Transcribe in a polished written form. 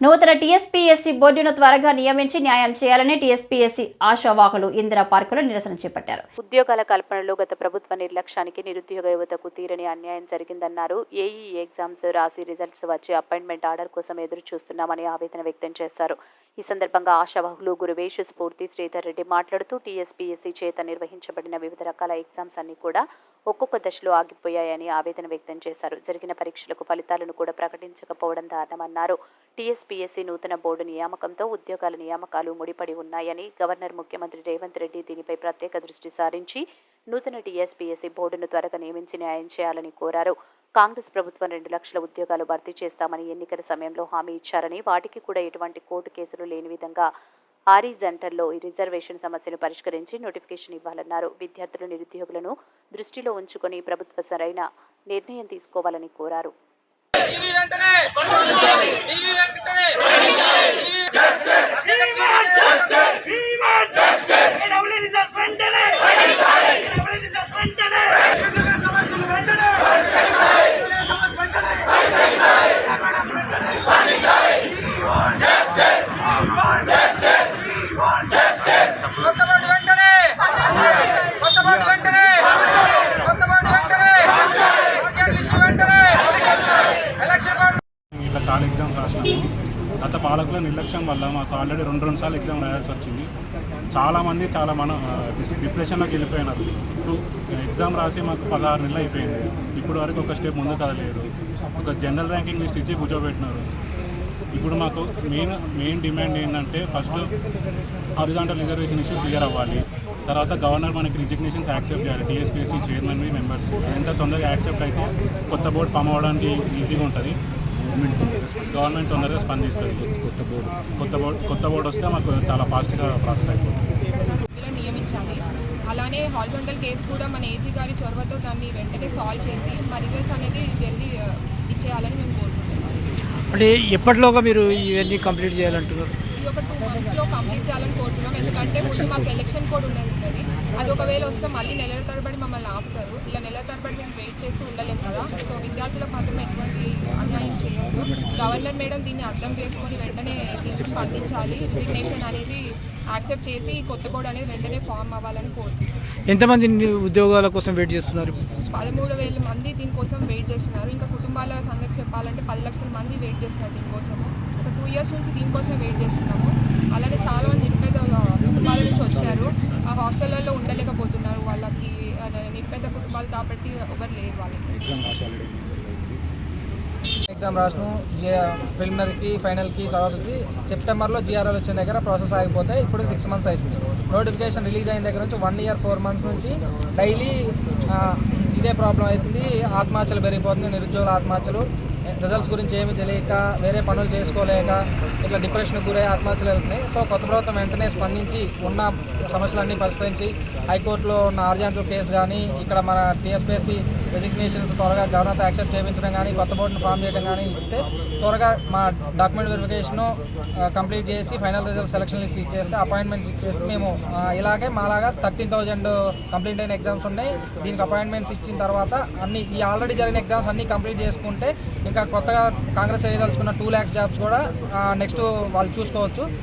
నూతన టీఎస్పీఎస్సీ బోర్డును త్వరగా నియమించి న్యాయం చేయాలని టీఎస్పీఎస్సీ ఆశావాహులు ఇందిరా పార్కులో నిరసన చేపట్టారు. ఉద్యోగాల కల్పనలో గత ప్రభుత్వ నిర్లక్ష్యానికి నిరుద్యోగ యువతకు తీరని అన్యాయం జరిగిందన్నారు. ఏఈ ఎగ్జామ్స్ రాసి రిజల్ట్స్ వచ్చి అపాయింట్మెంట్ ఆర్డర్ కోసం ఎదురు చూస్తున్నామని ఆవేదన వ్యక్తం చేశారు. ఈ సందర్భంగా ఆశావాహులు గురువేష్ స్ఫూర్తి శ్రీధర్ రెడ్డి మాట్లాడుతూ టీఎస్పీఎస్సీ చేత నిర్వహించబడిన వివిధ రకాల ఎగ్జామ్స్ అన్ని కూడా ఒక్కొక్క దశలో ఆగిపోయాయని ఆవేదన వ్యక్తం చేశారు. జరిగిన పరీక్షలకు ఫలితాలను కూడా ప్రకటించకపోవడం దారుణమన్నారు. టీఎస్పీఎస్సీ నూతన బోర్డు నియామకంతో ఉద్యోగాల నియామకాలు ముడిపడి ఉన్నాయని గవర్నర్ ముఖ్యమంత్రి రేవంత్ రెడ్డి దీనిపై ప్రత్యేక దృష్టి సారించి నూతన టీఎస్పీఎస్సీ బోర్డును త్వరగా నియమించి న్యాయం చేయాలని కోరారు. కాంగ్రెస్ ప్రభుత్వం 2 లక్షల ఉద్యోగాలు భర్తీ చేస్తామని ఎన్నికల సమయంలో హామీ ఇచ్చారని వాటికి కూడా ఎటువంటి కోర్టు కేసులు లేని విధంగా హారిజాంటల్లో ఈ రిజర్వేషన్ సమస్యను పరిష్కరించి నోటిఫికేషన్ ఇవ్వాలన్నారు. విద్యార్థులు నిరుద్యోగులను దృష్టిలో ఉంచుకొని ప్రభుత్వ సరైన నిర్ణయం తీసుకోవాలని కోరారు. ఇట్లా చాలా ఎగ్జామ్స్ రాసినాము. గత పాలకుల నిర్లక్ష్యం వల్ల మాకు ఆల్రెడీ 2 సార్లు ఎగ్జామ్ రాయాల్సి వచ్చింది. చాలామంది డిప్రెషన్లోకి వెళ్ళిపోయినారు. ఎగ్జామ్ రాసి మాకు 16 నెలలు అయిపోయింది. ఇప్పుడు వరకు ఒక స్టెప్ ముందు కదలేరు. ఒక జనరల్ ర్యాంకింగ్ లిస్ట్ ఇచ్చి కూర్చోబెట్టినారు. ఇప్పుడు మాకు మెయిన్ డిమాండ్ ఏంటంటే first horizontal reservation issue clear అవ్వాలి. తర్వాత గవర్నర్ మనకి రిజిగ్నేషన్స్ యాక్సెప్ట్ చేయాలి. టీఎస్పీఎస్సీ చైర్మన్ మెంబర్స్ ఎంత తొందరగా యాక్సెప్ట్ అయితే కొత్త బోర్డు ఫామ్ అవ్వడానికి ఈజీగా ఉంటుంది. గవర్నమెంట్ తొందరగా స్పందిస్తుంది. కొత్త బోర్డు వస్తే మాకు చాలా ఫాస్ట్గా ప్రాసెస్ అయిపోతుంది. నియమించాలి. అలానే హారిజాంటల్ కేసు కూడా మన ఏజీ గారి చొరవతో దాన్ని వెంటనే సాల్వ్ చేసి మా రిజల్ట్స్ అనేది జల్దీ ఇచ్చేయాలని మేము కోరుకుంటున్నాం. అంటే ఎప్పటిలోగా మీరు ఇవన్నీ కంప్లీట్ చేయాలంటున్నారు? ఇది ఒక 2 monthsలో కంప్లీట్ చేయాలని కోరుతున్నాం. ఎందుకంటే ముందు మాకు ఎలక్షన్ కోడ్ ఉన్నది. అది ఒకవేళ వస్తే మళ్ళీ నెలల తరబడి మమ్మల్ని ఆపుతారు. ఇలా నెలల తరబడి మేము వెయిట్ చేస్తూ ఉండలేము కదా. సో విద్యార్థులకు మాత్రం ఎటువంటి అన్యాయం చేయొద్దు. గవర్నర్ మేడం దీన్ని అర్థం చేసుకొని వెంటనే దీన్ని స్పందించాలి. రిజిగ్నేషన్ అనేది యాక్సెప్ట్ చేసి కొత్త కోడ్ అనేది వెంటనే ఫామ్ అవ్వాలని కోరుతున్నాం. ఎంతమంది ఉద్యోగాల కోసం వెయిట్ చేస్తున్నారు? 13,000 మంది దీనికోసం వెయిట్ చేస్తున్నారు. ఇంకా కుటుంబాల సంగతి చెప్పాలంటే 10 లక్షల మంది వెయిట్ చేస్తున్నారు దీనికోసము. ఒక 2 years నుంచి దీనికోసమే వెయిట్ చేస్తున్నాము. అలానే చాలామంది నిరుపేద కుటుంబాల నుంచి వచ్చారు. ఆ హాస్టళ్లలో ఉండలేకపోతున్నారు. వాళ్ళకి నిరుపేద కుటుంబాలు కాబట్టి ఎవరు లేరు. వాళ్ళకి ఎగ్జామ్ రాసినాము. ప్రిలిమినరీకి ఫైనల్కి తర్వాత వచ్చి సెప్టెంబర్లో జిఆర్ఎల్ వచ్చిన దగ్గర ప్రాసెస్ ఆగిపోతే ఇప్పుడు 6 months అవుతుంది. నోటిఫికేషన్ రిలీజ్ అయిన దగ్గర నుంచి 1 year 4 months నుంచి డైలీ ఇదే ప్రాబ్లం అవుతుంది. ఆత్మహత్యలు పెరిగిపోతుంది. నిరుద్యోగుల ఆత్మహత్యలు రిజల్ట్స్ గురించి ఏమీ తెలియక వేరే పనులు చేసుకోలేక ఇట్లా డిప్రెషన్కి గురై ఆత్మహత్యలు వెళ్తున్నాయి. సో కొత్త ప్రభుత్వం వెంటనే స్పందించి ఉన్న సమస్యలన్నీ పరిష్కరించి హైకోర్టులో ఉన్న హారిజాంటల్ కేసు కానీ ఇక్కడ మన టీఎస్పీఎస్సీ రెసిగ్నేషన్స్ త్వరగా గవర్నర్తో యాక్సెప్ట్ చేయించడం కానీ కొత్త బోర్డును ఫామ్ చేయడం కానీ ఇస్తే త్వరగా మా డాక్యుమెంట్ వెరిఫికేషను కంప్లీట్ చేసి ఫైనల్ రిజల్ట్ సెలక్షన్ లిస్ట్ ఇచ్చేస్తే అపాయింట్మెంట్ ఇచ్చేస్తే మేము ఇలాగే మాలాగా 13,000 కంప్లీట్ అయిన ఎగ్జామ్స్ ఉన్నాయి. దీనికి అపాయింట్మెంట్స్ ఇచ్చిన తర్వాత అన్ని ఈ ఆల్రెడీ జరిగిన ఎగ్జామ్స్ అన్నీ కంప్లీట్ చేసుకుంటే ఇంకా కొత్తగా కాంగ్రెస్ ఏదలుచుకున్న 2 lakhs జాబ్స్ కూడా నెక్స్ట్ వాళ్ళు చూసుకోవచ్చు.